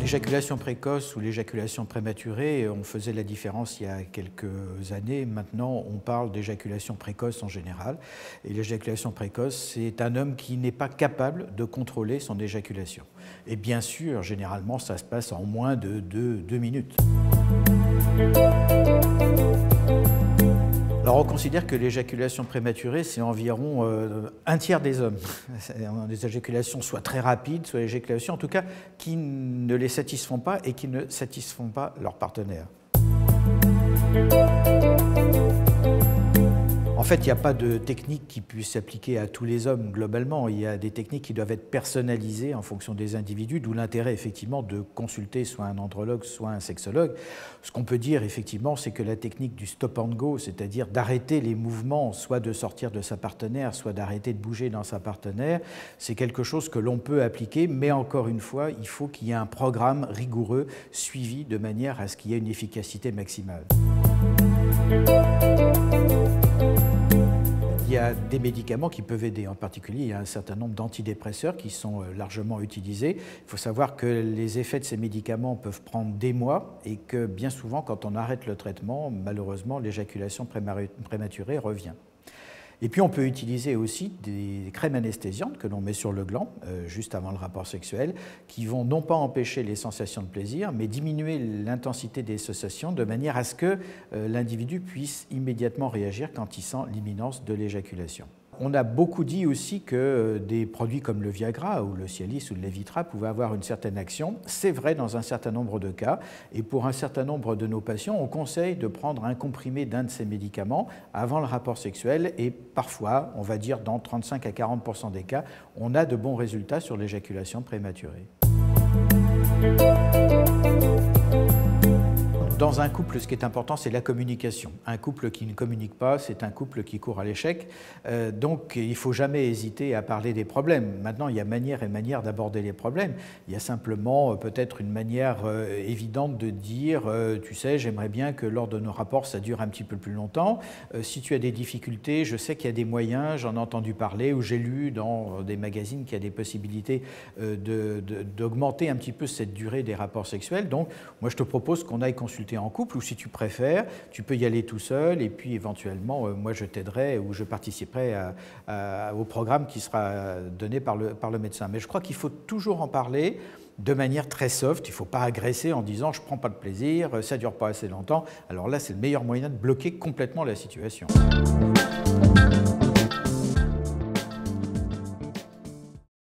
L'éjaculation précoce ou l'éjaculation prématurée, on faisait la différence il y a quelques années. Maintenant, on parle d'éjaculation précoce en général. Et l'éjaculation précoce, c'est un homme qui n'est pas capable de contrôler son éjaculation. Et bien sûr, généralement, ça se passe en moins de 2 minutes. Alors on considère que l'éjaculation prématurée, c'est environ un tiers des hommes. Des éjaculations soit très rapides, soit éjaculations en tout cas qui ne les satisfont pas et qui ne satisfont pas leur partenaire. En fait, il n'y a pas de technique qui puisse s'appliquer à tous les hommes globalement. Il y a des techniques qui doivent être personnalisées en fonction des individus, d'où l'intérêt effectivement de consulter soit un andrologue, soit un sexologue. Ce qu'on peut dire effectivement, c'est que la technique du stop and go, c'est-à-dire d'arrêter les mouvements, soit de sortir de sa partenaire, soit d'arrêter de bouger dans sa partenaire, c'est quelque chose que l'on peut appliquer, mais encore une fois, il faut qu'il y ait un programme rigoureux suivi de manière à ce qu'il y ait une efficacité maximale. Il y a des médicaments qui peuvent aider. En particulier, il y a un certain nombre d'antidépresseurs qui sont largement utilisés. Il faut savoir que les effets de ces médicaments peuvent prendre des mois et que bien souvent, quand on arrête le traitement, malheureusement, l'éjaculation prématurée revient. Et puis on peut utiliser aussi des crèmes anesthésiantes que l'on met sur le gland juste avant le rapport sexuel, qui vont non pas empêcher les sensations de plaisir, mais diminuer l'intensité des sensations de manière à ce que l'individu puisse immédiatement réagir quand il sent l'imminence de l'éjaculation. On a beaucoup dit aussi que des produits comme le Viagra ou le Cialis ou le Levitra pouvaient avoir une certaine action. C'est vrai dans un certain nombre de cas. Et pour un certain nombre de nos patients, on conseille de prendre un comprimé d'un de ces médicaments avant le rapport sexuel. Et parfois, on va dire dans 35 à 40% des cas, on a de bons résultats sur l'éjaculation prématurée. Dans un couple, ce qui est important, c'est la communication. Un couple qui ne communique pas, c'est un couple qui court à l'échec. Donc, il ne faut jamais hésiter à parler des problèmes. Maintenant, il y a manière et manière d'aborder les problèmes. Il y a simplement peut-être une manière évidente de dire « Tu sais, j'aimerais bien que lors de nos rapports, ça dure un petit peu plus longtemps. Si tu as des difficultés, je sais qu'il y a des moyens, j'en ai entendu parler ou j'ai lu dans des magazines qu'il y a des possibilités d'augmenter un petit peu cette durée des rapports sexuels. Donc, moi, je te propose qu'on aille consulter en couple ou si tu préfères, tu peux y aller tout seul et puis éventuellement, moi je t'aiderai ou je participerai au programme qui sera donné par le médecin. Mais je crois qu'il faut toujours en parler de manière très soft. Il ne faut pas agresser en disant « je ne prends pas de plaisir, ça ne dure pas assez longtemps ». Alors là, c'est le meilleur moyen de bloquer complètement la situation.